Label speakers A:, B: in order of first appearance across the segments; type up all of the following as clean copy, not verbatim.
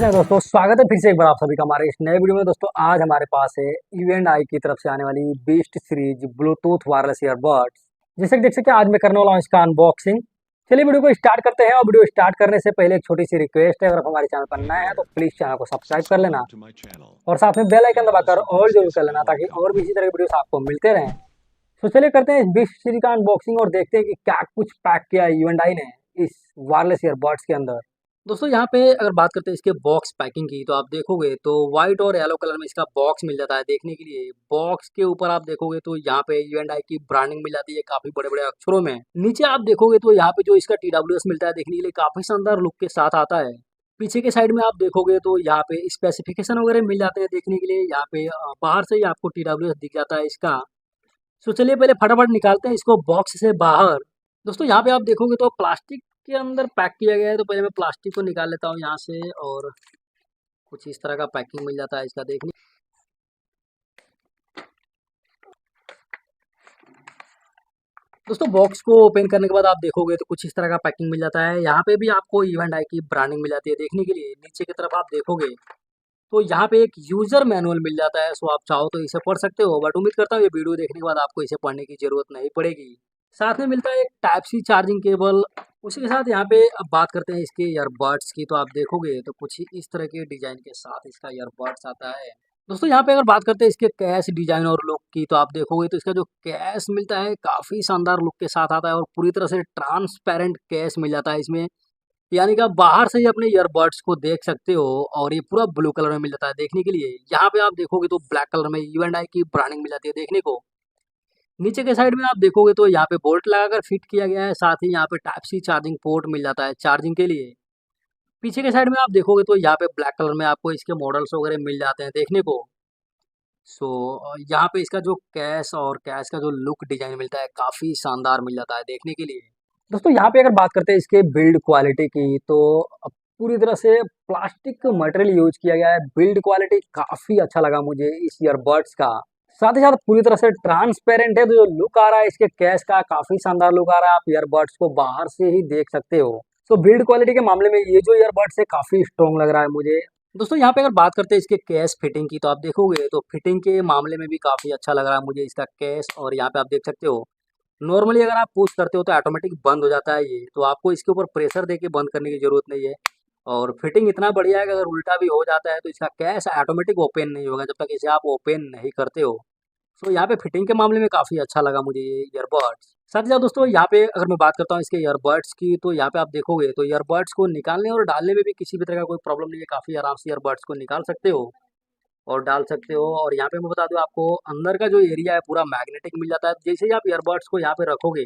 A: कैसे हैं दोस्तों, स्वागत है फिर से एक बार आप सभी का हमारे इस नए वीडियो में। दोस्तों आज हमारे पास है इवेंट आई की तरफ से आने वाली best series Bluetooth wireless earbuds. जैसे कि देख सकते हैं आज मैं करने वाला हूँ इसका अनबॉक्सिंग। चलिए वीडियो को स्टार्ट करते हैं। और वीडियो स्टार्ट करने से पहले एक छोटी सी रिक्वेस्ट है, अगर आप हमारे चैनल पर नए हैं तो प्लीज चैनल को सब्सक्राइब कर लेना और साथ में बेल आइकन दबाकर ऑल जरूर कर लेना, ताकि और भी इसी तरह की वीडियोस आपको मिलते रहें। तो चलिए करते हैं इस बेस्ट सीरीज का अनबॉक्सिंग और देखते हैं कि क्या कुछ पैक किया है इवेंट आई ने इस वायरलेस ईयरबड्स के अंदर। दोस्तों यहाँ पे अगर बात करते हैं इसके बॉक्स पैकिंग की, तो आप देखोगे तो व्हाइट और येलो कलर में इसका बॉक्स मिल जाता है देखने के लिए। बॉक्स के ऊपर आप देखोगे तो यहाँ पे इवेंट आई की ब्रांडिंग मिल जाती है काफी बड़े बड़े अक्षरों में। नीचे आप देखोगे तो यहाँ पे जो इसका TWS मिलता है देखने के लिए काफी शानदार लुक के साथ आता है। पीछे के साइड में आप देखोगे तो यहाँ पे स्पेसिफिकेशन वगैरह मिल जाते हैं देखने के लिए। यहाँ पे बाहर से ही आपको TWS दिख जाता है इसका। तो चलिए पहले फटाफट निकालते हैं इसको बॉक्स से बाहर। दोस्तों यहाँ पे आप देखोगे तो प्लास्टिक के अंदर पैक किया गया है, तो पहले मैं प्लास्टिक को निकाल लेता हूँ यहाँ से। और कुछ इस तरह का पैकिंग मिल जाता है इसका देखने। दोस्तों बॉक्स को ओपन करने के बाद आप देखोगे तो कुछ इस तरह का पैकिंग मिल जाता है। यहाँ पे भी आपको इवेंट आई की ब्रांडिंग मिल जाती है देखने के लिए। नीचे की तरफ आप देखोगे तो यहाँ पे एक यूजर मैनुअल मिल जाता है। सो आप चाहो तो इसे पढ़ सकते हो, बट उम्मीद करता हूँ ये वीडियो देखने के बाद आपको इसे पढ़ने की जरूरत नहीं पड़ेगी। साथ में मिलता है एक टाइप सी चार्जिंग केबल। उसी के साथ यहाँ पे अब बात करते हैं इसके ईयरबड्स की, तो आप देखोगे तो कुछ ही इस तरह के डिजाइन के साथ इसका ईयरबड्स आता है। दोस्तों यहाँ पे अगर बात करते हैं इसके कैश डिजाइन और लुक की, तो आप देखोगे तो इसका जो कैश मिलता है काफी शानदार लुक के साथ आता है और पूरी तरह से ट्रांसपेरेंट कैश मिल जाता है इसमें। यानी कि आप बाहर से ही अपने ईयरबड्स को देख सकते हो। और ये पूरा ब्लू कलर में मिल जाता है देखने के लिए। यहाँ पे आप देखोगे तो ब्लैक कलर में इवेंट आई की ब्रांडिंग मिल जाती है देखने को। नीचे के साइड में आप देखोगे तो यहाँ पे बोल्ट लगाकर फिट किया गया है। साथ ही यहाँ पे टाइप सी चार्जिंग पोर्ट मिल जाता है चार्जिंग के लिए। पीछे के साइड में आप देखोगे तो यहाँ पे ब्लैक कलर में आपको इसके मॉडल्स वगैरह मिल जाते हैं देखने को। सो यहाँ पे इसका जो कैश और कैश का जो लुक डिजाइन मिलता है काफी शानदार मिल जाता है देखने के लिए। दोस्तों यहाँ पे अगर बात करते हैं इसके बिल्ड क्वालिटी की, तो पूरी तरह से प्लास्टिक मटेरियल यूज किया गया है। बिल्ड क्वालिटी काफी अच्छा लगा मुझे इस ईयरबड्स का। साथ ही साथ पूरी तरह से ट्रांसपेरेंट है, तो जो लुक आ रहा है इसके कैश का काफी शानदार लुक आ रहा है। आप ईयरबड्स को बाहर से ही देख सकते हो। तो बिल्ड क्वालिटी के मामले में ये जो ईयरबड्स है काफी स्ट्रॉन्ग लग रहा है मुझे। दोस्तों यहाँ पे अगर बात करते हैं इसके केस फिटिंग की, तो आप देखोगे तो फिटिंग के मामले में भी काफी अच्छा लग रहा है मुझे इसका केस। और यहाँ पे आप देख सकते हो नॉर्मली अगर आप पुश करते हो तो ऑटोमेटिक बंद हो जाता है ये, तो आपको इसके ऊपर प्रेशर देके बंद करने की जरूरत नहीं है। और फिटिंग इतना बढ़िया है कि अगर उल्टा भी हो जाता है तो इसका कैश ऑटोमेटिक ओपन नहीं होगा जब तक इसे आप ओपन नहीं करते हो। सो यहाँ पे फिटिंग के मामले में काफ़ी अच्छा लगा मुझे ये ईयरबड्स। साथ ही साथ दोस्तों यहाँ पे अगर मैं बात करता हूँ इसके ईयरबड्स की, तो यहाँ पे आप देखोगे तो ईयरबड्स को निकालने और डालने में भी किसी भी तरह का कोई प्रॉब्लम नहीं है। काफ़ी आराम से ईयरबड्स को निकाल सकते हो और डाल सकते हो। और यहाँ पे मैं बता दूँ आपको अंदर का जो एरिया है पूरा मैग्नेटिक मिल जाता है। जैसे ही आप ईयरबड्स को यहाँ पे रखोगे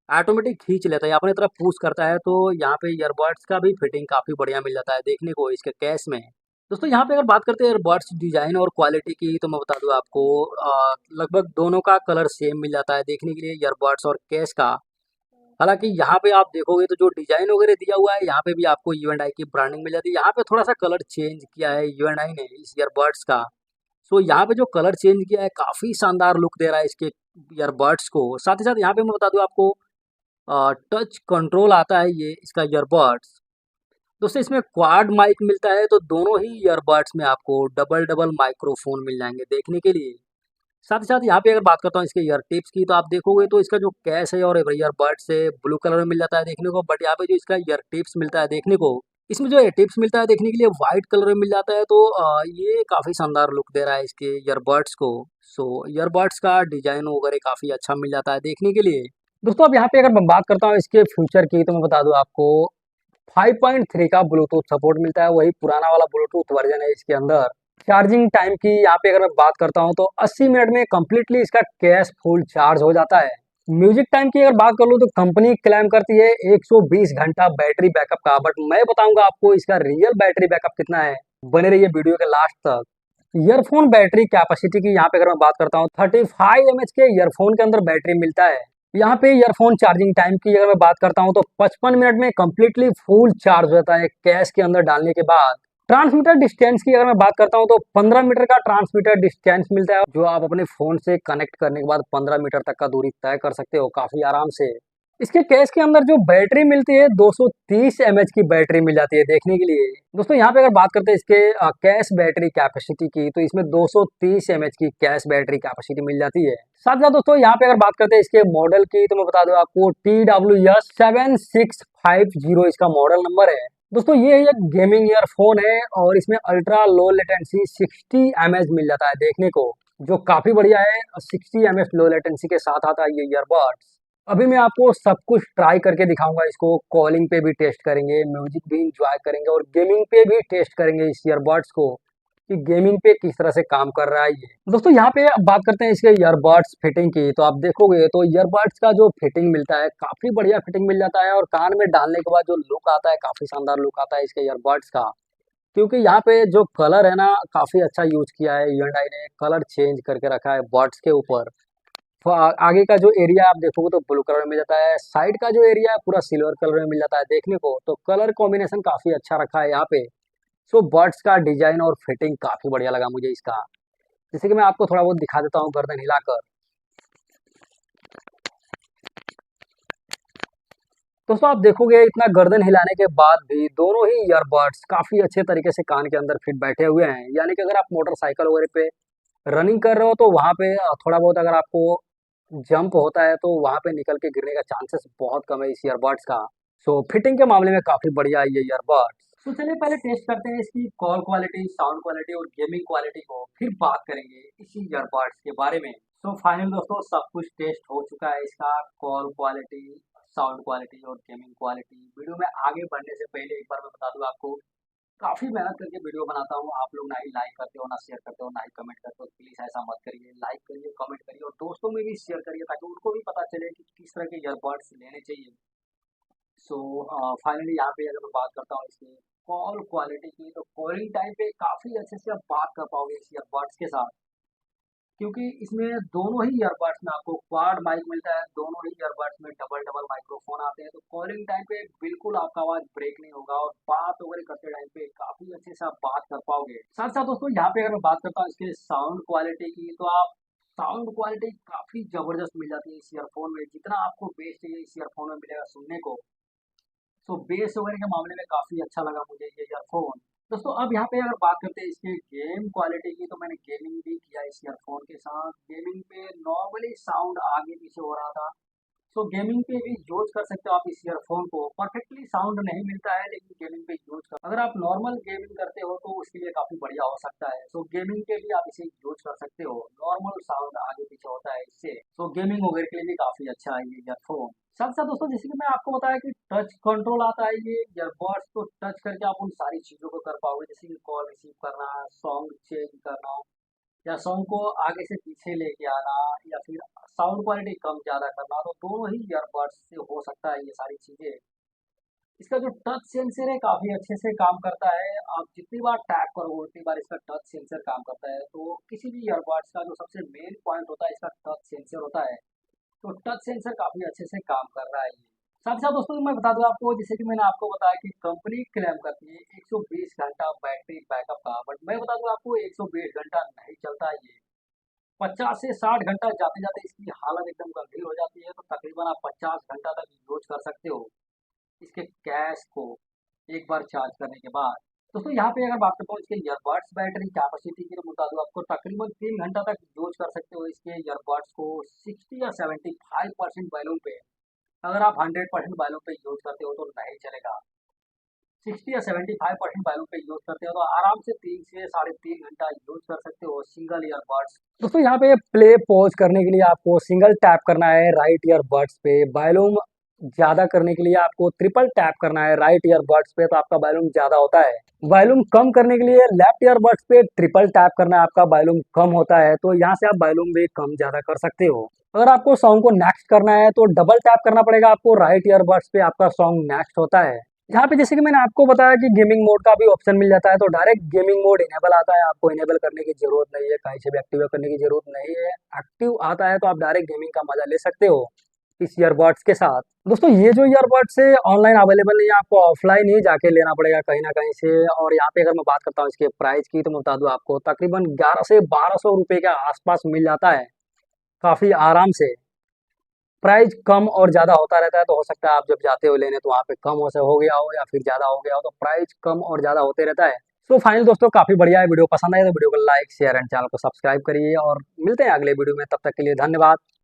A: ऑटोमेटिक खींच लेता है, अपने तरफ पुश करता है। तो यहाँ पे ईयरबड्स का भी फिटिंग काफ़ी बढ़िया मिल जाता है देखने को इसके केस में। दोस्तों यहाँ पे अगर बात करते हैं ईयरबड्स डिजाइन और क्वालिटी की, तो मैं बता दूं आपको लगभग दोनों का कलर सेम मिल जाता है देखने के लिए ईयरबड्स और केस का। हालांकि यहाँ पे आप देखोगे तो जो डिजाइन वगैरह दिया हुआ है यहाँ पे भी आपको इवेंट आई की ब्रांडिंग मिल जाती है। यहाँ पे थोड़ा सा कलर चेंज किया है इवेंट आई ने इस ईयरबड्स का। सो यहाँ पे जो कलर चेंज किया है काफ़ी शानदार लुक दे रहा है इसके ईयरबड्स को। साथ ही साथ यहाँ पे मैं बता दूं आपको टच कंट्रोल आता है ये इसका ईयरबड्स। दोस्तों इसमें क्वाड माइक मिलता है, तो दोनों ही ईयरबड्स में आपको डबल डबल माइक्रोफोन मिल जाएंगे देखने के लिए। साथ ही साथ यहाँ पे अगर बात करता हूँ इसके ईयर टिप्स की, तो आप देखोगे तो इसका जो कैश है और ईयरबड्स है ब्लू कलर में मिल जाता है देखने को। बट यहाँ पे जो इसका ईयर टिप्स मिलता है देखने को, इसमें जो ईयर टिप्स मिलता है देखने के लिए व्हाइट कलर में मिल जाता है। तो ये काफ़ी शानदार लुक दे रहा है इसके ईयरबड्स को। सो ईयरबड्स का डिजाइन वगैरह काफ़ी अच्छा मिल जाता है देखने के लिए। दोस्तों अब यहाँ पे अगर मैं बात करता हूँ इसके फ्यूचर की, तो मैं बता दूं आपको 5.3 का ब्लूटूथ सपोर्ट मिलता है। वही पुराना वाला ब्लूटूथ वर्जन है इसके अंदर। चार्जिंग टाइम की यहाँ पे अगर मैं बात करता हूँ तो 80 मिनट में कंप्लीटली इसका कैश फुल चार्ज हो जाता है। म्यूजिक टाइम की अगर बात कर लूँ तो कंपनी क्लेम करती है 120 घंटा बैटरी बैकअप का, बट मैं बताऊंगा आपको इसका रियल बैटरी बैकअप कितना है। बने रहिए वीडियो के लास्ट तक। ईयरफोन बैटरी कैपेसिटी की यहाँ पे अगर मैं बात करता हूँ 35 mAh के ईयरफोन के अंदर बैटरी मिलता है। यहाँ पे ईयरफोन चार्जिंग टाइम की अगर मैं बात करता हूँ तो 55 मिनट में कंप्लीटली फुल चार्ज हो जाता है कैश के अंदर डालने के बाद। ट्रांसमीटर डिस्टेंस की अगर मैं बात करता हूँ तो 15 मीटर का ट्रांसमीटर डिस्टेंस मिलता है, जो आप अपने फोन से कनेक्ट करने के बाद 15 मीटर तक का दूरी तय कर सकते हो काफी आराम से। इसके केस के अंदर जो बैटरी मिलती है 230 एमएच की बैटरी मिल जाती है देखने के लिए। दोस्तों यहाँ पे अगर बात करते हैं इसके कैश बैटरी कैपेसिटी की, तो इसमें 230 एमएच की कैश बैटरी कैपेसिटी मिल जाती है। साथ ही साथ दोस्तों यहाँ पे अगर बात करते हैं इसके मॉडल की, तो मैं बता दूं आपको TWS7650 इसका मॉडल नंबर है। दोस्तों ये एक गेमिंग ईयरफोन है और इसमें अल्ट्रा लो लेटेंसी 60 एमएच मिल जाता है देखने को, जो काफी बढ़िया है। 60 एमएच लो लेटेंसी के साथ आता है ये ईयरबड्स। अभी मैं आपको सब कुछ ट्राई करके दिखाऊंगा इसको, कॉलिंग पे भी टेस्ट करेंगे, म्यूजिक भी इंजॉय करेंगे और गेमिंग पे भी टेस्ट करेंगे इस ईयरबड्स को कि गेमिंग पे किस तरह से काम कर रहा है ये। दोस्तों यहाँ पे अब बात करते हैं इसके ईयरबड्स फिटिंग की, तो आप देखोगे तो ईयरबड्स का जो फिटिंग मिलता है काफी बढ़िया फिटिंग मिल जाता है और कान में डालने के बाद जो लुक आता है काफी शानदार लुक आता है इसके ईयरबड्स का। क्योंकि यहाँ पे जो कलर है ना काफी अच्छा यूज किया है Hyundai ने, कलर चेंज करके रखा है बड्स के ऊपर। तो आगे का जो एरिया आप देखोगे तो ब्लू कलर में मिल जाता है, साइड का जो एरिया है पूरा सिल्वर कलर में मिल जाता है देखने को, तो कलर कॉम्बिनेशन काफी अच्छा रखा है यहाँ पे। सो बर्ड्स का डिजाइन और फिटिंग काफी बढ़िया लगा मुझे इसका। जैसे कि मैं आपको थोड़ा बहुत दिखा देता हूँ गर्दन हिलाकर। दोस्तों आप देखोगे इतना गर्दन हिलाने के बाद भी दोनों ही ईयरबड्स काफी अच्छे तरीके से कान के अंदर फिट बैठे हुए हैं। यानी कि अगर आप मोटरसाइकिल वगैरह पे रनिंग कर रहे हो तो वहां पे थोड़ा बहुत अगर आपको जंप होता है तो वहां पे निकल के गिरने का चांसेस बहुत कम है इस ईयरबड्स का। सो फिटिंग के मामले में काफी बढ़िया है ये ईयरबड्स। तो चलिए पहले टेस्ट करते हैं इसकी कॉल क्वालिटी, साउंड क्वालिटी और गेमिंग क्वालिटी को, फिर बात करेंगे इसी ईयरबड्स के बारे में। सो फाइनल दोस्तों सब कुछ टेस्ट हो चुका है इसका, कॉल क्वालिटी, साउंड क्वालिटी और गेमिंग क्वालिटी। वीडियो में आगे बढ़ने से पहले एक बार मैं बता दूं आपको, काफी मेहनत करके वीडियो बनाता हूँ, आप लोग ना ही लाइक करते हो, ना शेयर करते हो, ना ही कमेंट करते हो। प्लीज ऐसा मत करिए, लाइक करिए, कमेंट करिए और दोस्तों में भी शेयर करिए ताकि उनको भी पता चले कि किस तरह के ईयरबड्स लेने चाहिए। सो फाइनली यहाँ पे अगर मैं बात करता हूँ इसकी कॉल क्वालिटी की, तो कॉलिंग टाइम पे काफी अच्छे से आप बात कर पाओगे इस ईयरबड्स के साथ, क्योंकि इसमें दोनों ही ईयरबड्स में आपको क्वाड माइक मिलता है, दोनों ही ईयरबड्स में डबल डबल माइक्रोफोन आते हैं, तो कॉलिंग टाइम पे बिल्कुल आपका आवाज ब्रेक नहीं होगा और बात वगैरह करते टाइम पे काफी अच्छे से आप बात कर पाओगे। साथ साथ दोस्तों यहाँ पे अगर मैं बात करता हूँ इसके साउंड क्वालिटी की, तो आप साउंड क्वालिटी काफी जबरदस्त मिल जाती है इस ईयरफोन में, जितना आपको बेस चाहिए इस ईयरफोन में मिलेगा सुनने को। सो बेस वगैरह के मामले में काफी अच्छा लगा मुझे ये ईयरफोन। दोस्तों अब यहाँ पे अगर बात करते हैं इसके गेम क्वालिटी की, तो मैंने गेमिंग भी किया इस ईयरफोन के साथ। गेमिंग पे नॉर्मली साउंड आगे पीछे हो रहा था, सो गेमिंग पे भी यूज कर सकते हो आप इस ईयरफोन को। परफेक्टली साउंड नहीं मिलता है लेकिन गेमिंग पे यूज कर, अगर आप नॉर्मल गेमिंग करते हो तो उसके लिए काफी बढ़िया हो सकता है। सो गेमिंग पे भी आप इसे यूज कर सकते हो, नॉर्मल साउंड आगे पीछे होता है इससे, सो गेमिंग वगैरह के लिए भी काफी अच्छा है ये ईयरफोन। साथ साथ दोस्तों जैसे कि मैं आपको बताया कि टच कंट्रोल आता है ये ईयरबड्स को टच करके आप उन सारी चीजों को कर पाओगे, जैसे कि कॉल रिसीव करना, सॉन्ग चेंज करना या सॉन्ग को आगे से पीछे लेके आना, या फिर साउंड क्वालिटी कम ज्यादा करना, तो दोनों ही ईयरबड्स से हो सकता है ये सारी चीजें। इसका जो टच सेंसर है काफी अच्छे से काम करता है, आप जितनी बार टैप करोगे उतनी बार इसका टच सेंसर काम करता है। तो किसी भी ईयरबड्स का जो सबसे मेन पॉइंट होता है इसका टच सेंसर होता है, तो टच सेंसर काफी अच्छे से काम कर रहा है ये। साथ ही साथ दोस्तों मैं बता दूं आपको, जैसे कि मैंने आपको बताया कि कंपनी क्लेम करती है 120 घंटा बैटरी बैकअप का, बट मैं बता दूं आपको 120 घंटा नहीं चलता है ये। 50 से 60 घंटा जाते जाते इसकी हालत एकदम गंभीर हो जाती है, तो तकरीबन आप 50 घंटा तक यूज कर सकते हो इसके कैश को एक बार चार्ज करने के बाद। दोस्तों यहाँ पे अगर बात करता हूँ इसके ईयरबड्स बैटरी कैपेसिटी की, तो बता दूं आपको तकरीबन 3 घंटा तक यूज कर सकते हो इसके ईयरबड्स को 60 या 75% बैलून पे। अगर आप 100% बैलून पे यूज करते हो तो नहीं चलेगा, 60 या 75% बैलून पे यूज करते हो तो आराम से 3 से 3.5 घंटा यूज कर सकते हो सिंगल ईयरबड्स। दोस्तों यहाँ पे प्ले पॉज करने के लिए आपको सिंगल टैप करना है राइट ईयरबड्स पे, वॉल्यूम ज्यादा करने के लिए आपको ट्रिपल टैप करना है राइट ईयरबड्स पे, तो आपका वॉल्यूम ज्यादा होता है। वॉल्यूम कम करने के लिए लेफ्ट ईयरबड्स पे ट्रिपल टैप करना है, आपका वॉल्यूम कम होता है, तो यहाँ से आप वॉल्यूम भी कम ज्यादा कर सकते हो। अगर आपको सॉन्ग को नेक्स्ट करना है तो डबल टैप करना पड़ेगा आपको राइट ईयरबड्स पे, आपका सॉन्ग नेक्स्ट होता है। यहाँ पे जैसे कि मैंने आपको बताया कि गेमिंग मोड का भी ऑप्शन मिल जाता है, तो डायरेक्ट गेमिंग मोड इनेबल आता है, आपको इनेबल करने की जरूरत नहीं है, कहीं से भी एक्टिव करने की जरूरत नहीं है। एक्टिव आता है तो आप डायरेक्ट गेमिंग का मजा ले सकते हो इस ईयरबड्स के साथ। दोस्तों ये जो ईयरबड्स है ऑनलाइन अवेलेबल नहीं है, आपको ऑफलाइन ही जाके लेना पड़ेगा कहीं ना कहीं से। और यहाँ पे अगर मैं बात करता हूँ इसके प्राइस की, तो मैं बता दूं आपको तकरीबन 11 से 1200 रुपए के आसपास मिल जाता है काफी आराम से। प्राइस कम और ज़्यादा होता रहता है, तो हो सकता है आप जब जाते हो लेने तो वहाँ पे कम हो गया हो या फिर ज़्यादा हो गया हो, तो प्राइस कम और ज़्यादा होते रहता है। सो फाइनली दोस्तों काफ़ी बढ़िया है, वीडियो पसंद आए तो वीडियो को लाइक, शेयर एंड चैनल को सब्सक्राइब करिए और मिलते हैं अगले वीडियो में, तब तक के लिए धन्यवाद।